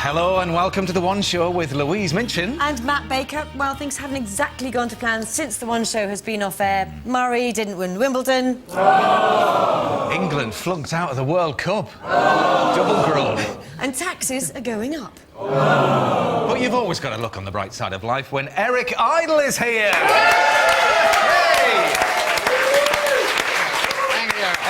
Hello and welcome to The One Show with Louise, Minchin. And Matt Baker. Well, things haven't exactly gone to plan since The One Show has been off air. Murray didn't win Wimbledon. Oh. England flunked out of the World Cup. Oh. Double groan. And taxes are going up. Oh. But you've always got to look on the bright side of life when Eric Idle is here. Hey!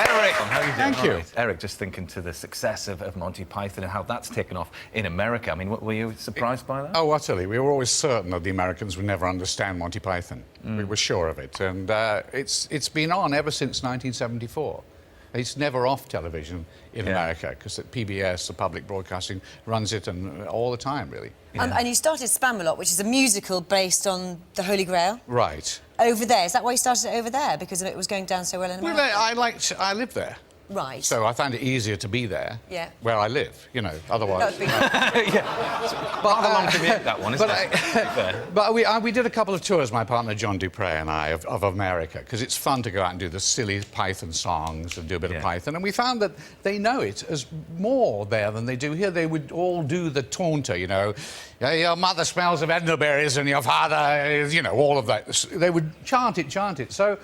Eric, how are you doing? Thank you. Right. Eric, just thinking to the success of Monty Python and how that's taken off in America. I mean, were you surprised by that? Oh, utterly. We were always certain that the Americans would never understand Monty Python. We were sure of it. And it's been on ever since 1974. It's never off television in America, because PBS, the public broadcasting, runs it and all the time, really. Yeah. And you started Spamalot, which is a musical based on the Holy Grail. Right. Over there. Is that why you started it over there? Because it was going down so well in America? Well, I lived there. Right. So I found it easier to be there, where I live, you know, otherwise... Yeah. But a long commute, that one, isn't it? But we did a couple of tours, my partner John Dupre and I, of America, because it's fun to go out and do the silly Python songs and do a bit of Python, and we found that they know it as more there than they do here. They would all do the taunter, you know, your mother smells of elderberries and your father is, you know, all of that. They would chant it. So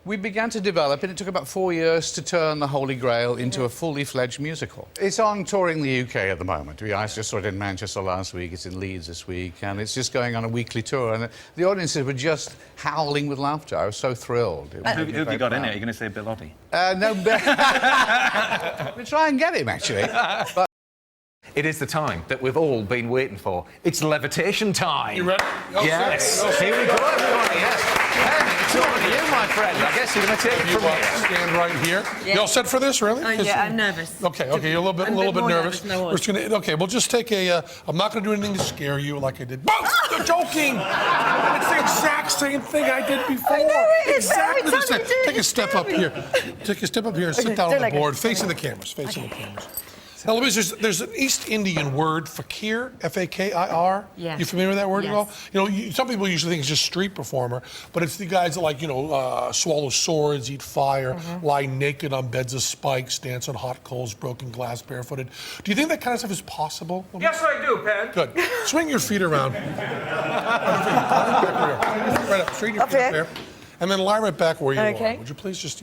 we began to develop, and it took about 4 years to turn the Holy Grail into a fully fledged musical. It's on touring the UK at the moment. I just saw it in Manchester last week, it's in Leeds this week, and it's just going on a weekly tour, and the audiences were just howling with laughter. I was so thrilled. Who have you got in it? Are you going to say Bill Oddie? No, we'll try and get him, actually. But it is the time that we've all been waiting for. It's levitation time. You ready? Yes. Here we go, everybody. Yes. Penn, it's over to you, my friend. I guess you're going to take it from here. Stand right here. You all set for this, really? Yeah, I'm nervous. Okay, you're a little bit nervous. We're just gonna, okay, we'll just take a. I'm not going to do anything to scare you like I did. You're joking. It's the exact same thing I did before. I know it is. Exactly the same. Every time you do Take a step up here. Take a step up here and sit down on the board, facing the cameras. Facing the cameras. Now, Louise, there's an East Indian word, fakir, F-A-K-I-R. Yeah. You familiar with that word Yes. at all? You know, some people usually think it's just street performer, but it's the guys that, like, you know, swallow swords, eat fire, lie naked on beds of spikes, dance on hot coals, broken glass, barefooted. Do you think that kind of stuff is possible? Yes, I do, Penn. Good. Swing your feet around. Right up, straighten your feet up there. And then lie right back where you are. Would you please just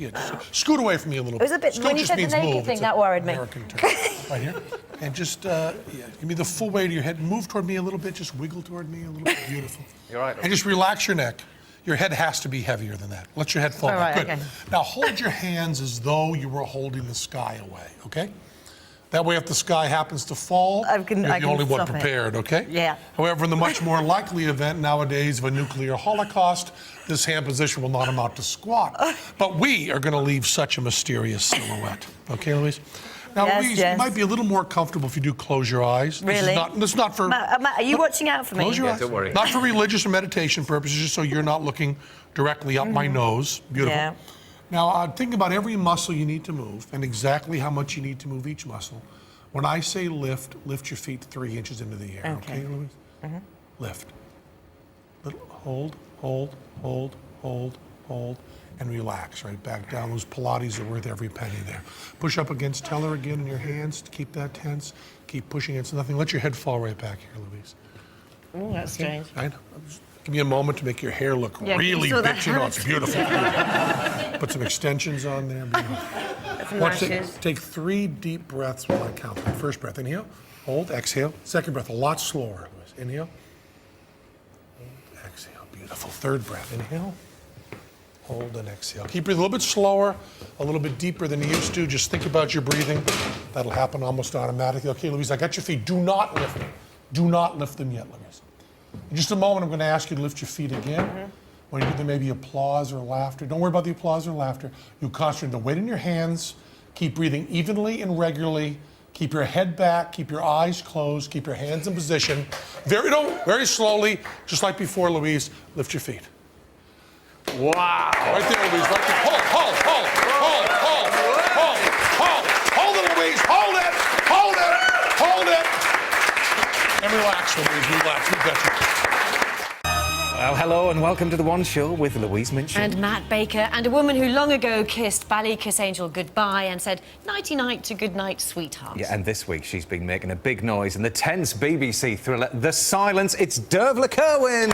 scoot away from me a little bit? It was a bit, Scoot when you just said the means naked move. thing, It's that worried me. American term. Right here. And just, give me the full weight of your head. Move toward me a little bit. Just wiggle toward me a little bit. Beautiful. You're right. And just relax your neck. Your head has to be heavier than that. Let your head fall back. Good. Okay. Now hold your hands as though you were holding the sky away, okay? That way, if the sky happens to fall, you're the only one prepared, okay? Yeah. However, in the much more likely event nowadays of a nuclear holocaust, this hand position will not amount to squat. But we are going to leave such a mysterious silhouette. Okay, Louise? Now, Louise, it might be a little more comfortable if you do close your eyes. Really? This is not for... Matt, are you watching out for me? Close your eyes. Don't worry. Not for religious or meditation purposes, just so you're not looking directly up my nose. Beautiful. Yeah. Now, think about every muscle you need to move and exactly how much you need to move each muscle. When I say lift, lift your feet 3 inches into the air. Okay, Louise? Lift. Hold, and relax, right back down. Those Pilates are worth every penny there. Push up against teller again in your hands. Keep that tense. Keep pushing against nothing. Let your head fall right back here, Louise. Oh, that's strange. Right? Give me a moment to make your hair look really saw that bitchy. No, it's beautiful. Put some extensions on there. Take 3 deep breaths while I count. First breath, inhale, hold, exhale. Second breath, a lot slower. Inhale, hold, exhale. Beautiful. Third breath, inhale, hold, and exhale. Keep breathing a little bit slower, a little bit deeper than you used to. Just think about your breathing. That'll happen almost automatically. Okay, Louise, I got your feet. Do not lift them. Do not lift them yet, Louise. In just a moment, I'm going to ask you to lift your feet again. When you do, there may be applause or laughter. Don't worry about the applause or laughter. You concentrate on the weight in your hands. Keep breathing evenly and regularly. Keep your head back. Keep your eyes closed. Keep your hands in position. Very slowly, just like before, Louise. Lift your feet. Wow. Right there, Louise. Right there. Hold it, Louise. Hold it. And relax, Louise. Relax. We got you. Well, hello and welcome to The One Show with Louise Minchin. And Matt Baker, and a woman who long ago kissed Ballykiss Angel goodbye and said nighty-night to goodnight, sweetheart. Yeah, and this week she's been making a big noise in the tense BBC thriller The Silence. It's Dervla Kirwan.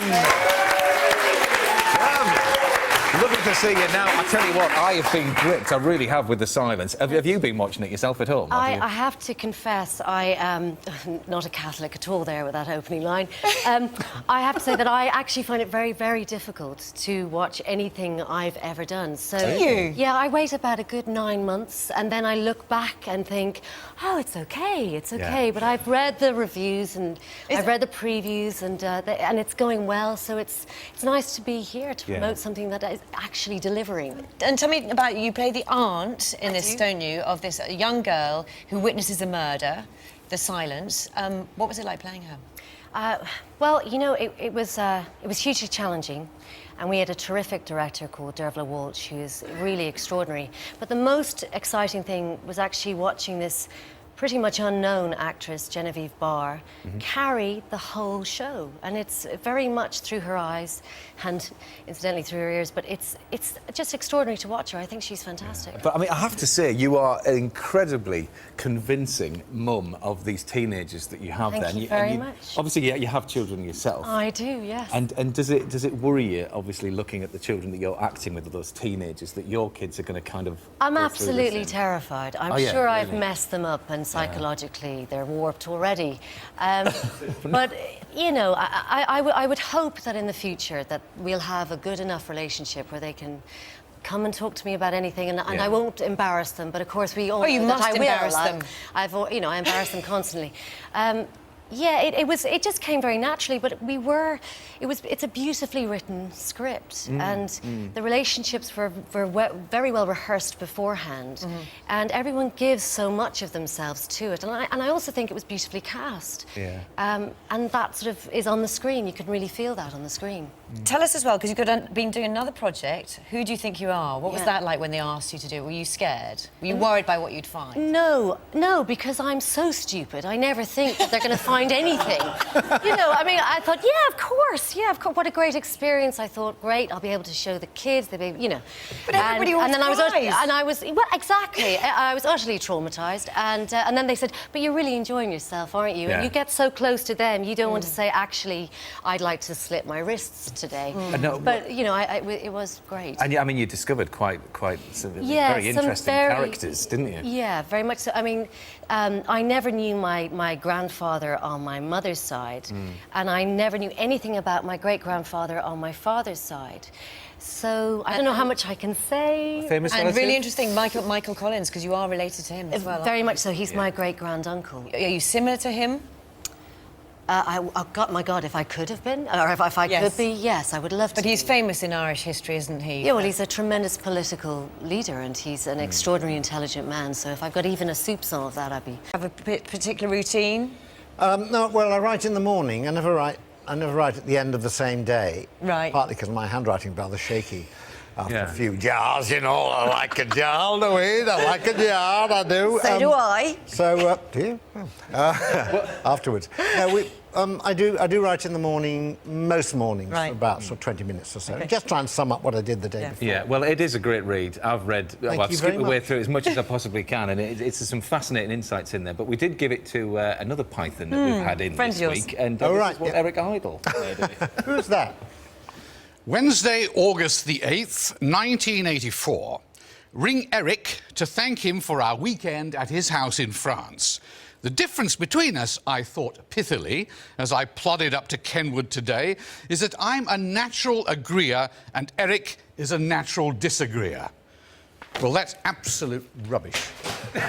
Lovely to see you. Now, I tell you what, I have been gripped, I really have, with The Silence. Have you been watching it yourself at home? I have to confess, I am not a Catholic at all there with that opening line. I have to say that I actually find it very, very difficult to watch anything I've ever done. So, do you? Yeah, I wait about a good 9 months and then I look back and think, oh, it's okay, it's okay. Yeah. But I've read the reviews and I've read the previews and it's going well, so it's nice to be here to promote something that is actually delivering. And tell me about you play the aunt in this, don't you, of this young girl who witnesses a murder, The Silence. What was it like playing her? Well, you know, it was hugely challenging, and we had a terrific director called Dervla Walsh, who is really extraordinary. But the most exciting thing was actually watching this pretty much unknown actress, Genevieve Barr, carry the whole show. And it's very much through her eyes and incidentally through her ears, but it's just extraordinary to watch her. I think she's fantastic. But, I mean, I have to say, you are an incredibly convincing mum of these teenagers that you have there. Thank you very much. Obviously, you have children yourself. I do, yes. And does it worry you, obviously, looking at the children that you're acting with, those teenagers, that your kids are going to kind of... I'm go through absolutely this terrified. I'm yeah, sure I've really? messed them up, and psychologically they're warped already. But, you know, I would hope that in the future that we'll have a good enough relationship where they can come and talk to me about anything, and I won't embarrass them. But of course, we all Oh, you know that must I will. embarrass them. I embarrass them constantly. Yeah, it just came very naturally, but it's a beautifully written script, and the relationships were very well rehearsed beforehand, and everyone gives so much of themselves to it, and I also think it was beautifully cast. Yeah. And that sort of is on the screen. You can really feel that on the screen. Tell us as well, because you've been doing another project. Who do you think you are? What was that like when they asked you to do it? Were you scared? Were you worried by what you'd find? No, because I'm so stupid. I never think that they're going to find anything. You know, I mean, I thought, yeah, of course. What a great experience. I thought, great, I'll be able to show the kids. They'll be, you know. But everybody and then I was, cries. well, exactly. I was utterly traumatised. And then they said, but you're really enjoying yourself, aren't you? Yeah. And you get so close to them, you don't want to say, actually, I'd like to slit my wrists today. No, but, you know, it was great. And, I mean, you discovered quite some Yeah, very some interesting characters, didn't you? Yeah, very much so. I mean, I never knew my grandfather on my mother's side, and I never knew anything about my great-grandfather on my father's side. So I don't know how much I can say. Famous And relative? really interesting, Michael Collins, because you are related to him as well. Very much so. He's my great-grand-uncle. Are you similar to him? My God, if I could have been, or if I could be, yes, I would love to. But he's famous in Irish history, isn't he? Yeah, well, he's a tremendous political leader, and he's an extraordinarily intelligent man. So if I've got even a soupçon of that, I'd be... Have a particular routine? No, well, I write in the morning. I never write at the end of the same day. Right. Partly because my handwriting's rather shaky. After Yeah. a few jars, you know, I like a jar, Louise. I like a jar, I do. So do I. So, do you? Afterwards. No, I do write in the morning, most mornings, Right. for about sort of 20 minutes or so. Okay. Just try and sum up what I did the day before. Yeah, well, it is a great read. I've read... I've you skipped very my way much. through it as much as I possibly can, and it's some fascinating insights in there. But we did give it to another Python that we've had in friend this of yours. week, and Oh, this right, is what yeah. Eric Idle made of it. Who's that? Wednesday, August the 8th, 1984. Ring Eric to thank him for our weekend at his house in France. The difference between us, I thought pithily, as I plodded up to Kenwood today, is that I'm a natural agreeer and Eric is a natural disagreeer. Well, that's absolute rubbish. There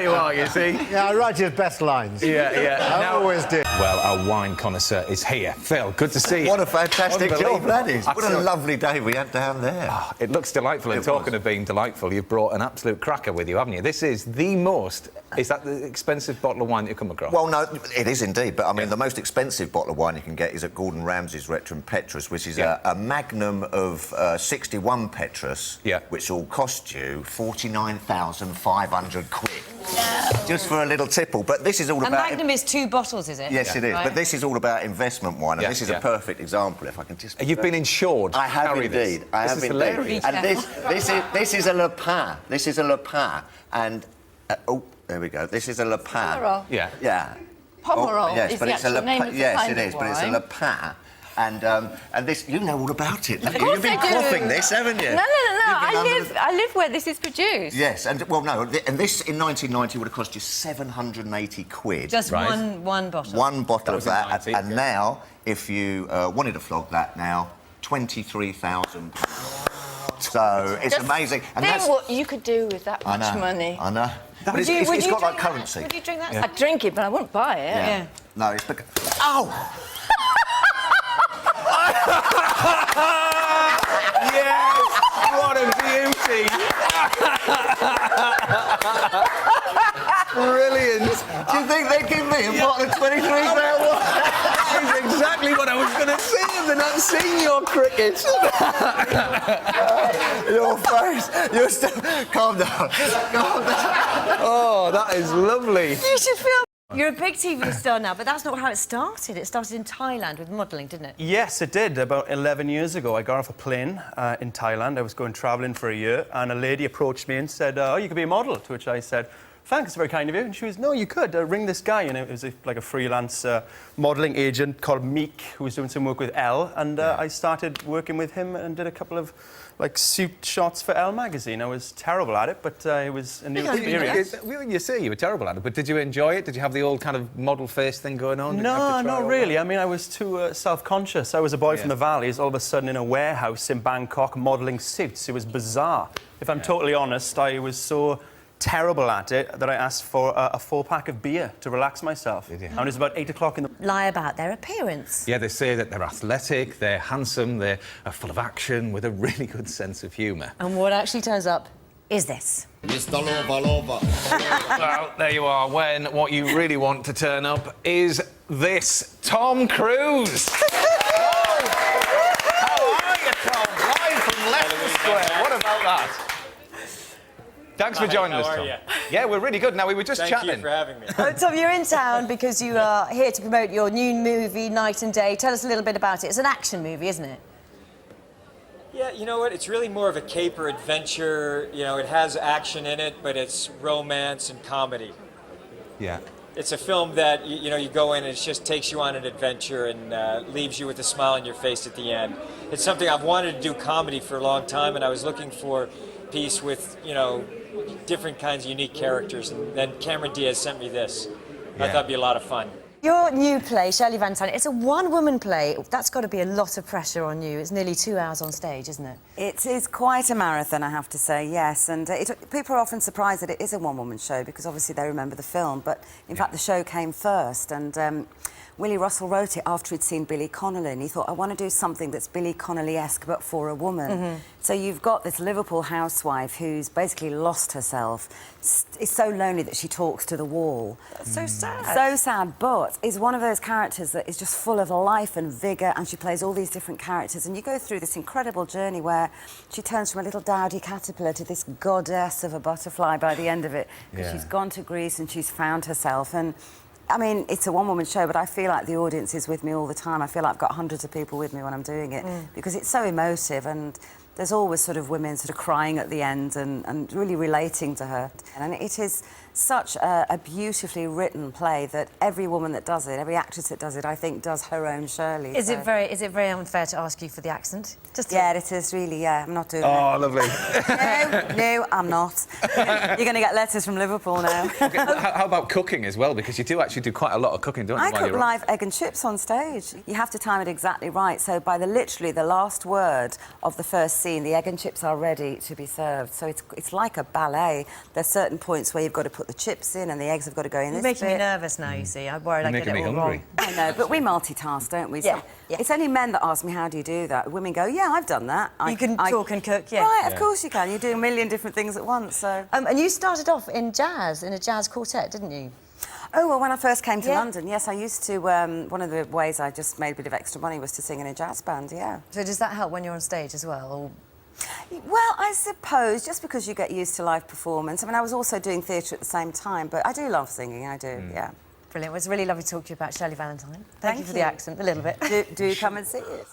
you are, you see. Yeah, I write his best lines. Yeah. I always do. Well, our wine connoisseur is here. Phil, good to see you. What a fantastic job Unbelievable. that is. What a Absolutely. lovely day we had down there. It looks delightful, and It talking was. of being delightful, you've brought an absolute cracker with you, haven't you? This is the most... Is that the expensive bottle of wine that you come across? Well, no, it is indeed, but I mean, the most expensive bottle of wine you can get is at Gordon Ramsay's Rectum Petrus, which is a magnum of 61 Petrus, Yeah. which will cost you 49,500 quid. just for a little tipple. But this is all A about... Magnum is 2 bottles, is it? Yes, it is. Right. But this is all about investment wine, and this is a perfect example. If I can just... You've been insured. I have Carry indeed. This. I have This is indeed. hilarious. And this is a Le Pen. This is a Le Pen, and oh, there we go. This is a Le Pen. Pomerol. Yeah. Yeah. Pomerol yes, is but the it's a actual Le name Pen. of the Yes, kind it of is, but it's a wine. Le Pen. And this, you know all about it. Of You've course been I do. quaffing this, haven't you? No. You've been I live where this is produced. Yes, and well, no, and this in 1990 would have cost you 780 quid. Just Right. one bottle. One bottle of was in that, 90, and yeah. now, if you wanted to flog that now, £23,000. So it's Just amazing. And think that's what you could do with that I much know, money. I know. But Would it's you got like drink currency. That? Would you drink that? I'd drink it, but I wouldn't buy it. Yeah. No, it's because... Ow! Yes! What a beauty! Brilliant! Do you think they'd give me a bottle of 23,000? That is exactly what I was going to say. They're not seeing your cricket. Your face. You're still... Calm down. Calm down. Oh, that is lovely. You should feel... You're a big TV star now, but that's not how it started. It started in Thailand with modelling, didn't it? Yes, it did. About 11 years ago, I got off a plane in Thailand. I was going travelling for a year, and a lady approached me and said, oh, you could be a model. To which I said, thanks, very kind of you. And she was, no, you could. Ring this guy. And it was like a freelance modelling agent called Meek, who was doing some work with Elle. And I started working with him and did a couple of suit shots for Elle magazine. I was terrible at it, but it was a new experience. You say you were terrible at it, but did you enjoy it? Did you have the old kind of model face thing going on? Did you have No, to try not all really. that? I mean, I was too self-conscious. I was a boy from the valleys, all of a sudden in a warehouse in Bangkok modelling suits. It was bizarre. If I'm totally honest, I was so terrible at it that I asked for a 4-pack of beer to relax myself. And it was about 8 o'clock in the... Lie about their appearance. Yeah, they say that they're athletic, they're handsome, they're full of action, with a really good sense of humour. And what actually turns up is this. Mr. Lover. Well, there you are, when what you really want to turn up is this. Tom Cruise! How are you, Tom? Live from Leicester Square. What about that? Thanks for joining us, Tom. How are you? Yeah, we're really good. Now, we were just chatting. Thank you for having me. Tom, you're in town because you are here to promote your new movie, Night and Day. Tell us a little bit about it. It's an action movie, isn't it? Yeah, you know what? It's really more of a caper adventure. You know, it has action in it, but it's romance and comedy. Yeah. It's a film that, you know, you go in and it just takes you on an adventure and leaves you with a smile on your face at the end. It's something I've wanted to do comedy for a long time, and I was looking for a piece with, you know, different kinds of unique characters, and then Cameron Diaz sent me this. I thought it'd be a lot of fun. Your new play, Shirley Van Tine, it's a one-woman play. That's got to be a lot of pressure on you. It's nearly 2 hours on stage, isn't it? It is quite a marathon, I have to say, yes. And people are often surprised that it is a one-woman show because obviously they remember the film, but in fact the show came first. And Willie Russell wrote it after he'd seen Billy Connolly, and he thought, I want to do something that's Billy Connolly-esque, but for a woman. So you've got this Liverpool housewife who's basically lost herself, is so lonely that she talks to the wall. So sad. So sad, but is one of those characters that is just full of life and vigour, and she plays all these different characters, and you go through this incredible journey where she turns from a little dowdy caterpillar to this goddess of a butterfly by the end of it, because she's gone to Greece and she's found herself. And I mean, it's a one-woman show, but I feel like the audience is with me all the time. I feel like I've got hundreds of people with me when I'm doing it, because it's so emotive, and there's always sort of women sort of crying at the end and really relating to her. And it is such a beautifully written play that every woman that does it, every actress that does it, I think does her own Shirley. Is it very unfair to ask you for the accent? Yeah, it is really, yeah. I'm not doing Oh, lovely. No, I'm not. You're going to get letters from Liverpool now. Okay, how about cooking as well? Because you do actually do quite a lot of cooking, don't you? I while cook you're on? live egg and chips on stage. You have to time it exactly right. So by literally the last word of the first scene, the egg and chips are ready to be served. So it's like a ballet. There's certain points where you've got to put the chips in and the eggs have got to go in You're this making me bit. nervous now, you see. I'm worried I get making it me all hungry. wrong. I know, but we multitask, don't we? Yeah, So yeah. It's only men that ask me, how do you do that? Women go, yeah, I've done that. You can talk and cook, yeah. Right, of course you can. You do a million different things at once, so... And you started off in a jazz quartet, didn't you? Oh, well, when I first came to Yeah. London, yes, I used to... one of the ways I just made a bit of extra money was to sing in a jazz band, yeah. So does that help when you're on stage as well? Or... Well, I suppose just because you get used to live performance. I mean, I was also doing theatre at the same time, but I do love singing, I do, yeah. Brilliant. It was really lovely to talk to you about Shirley Valentine. Thank you for the you. accent, a little bit. Do come and see it.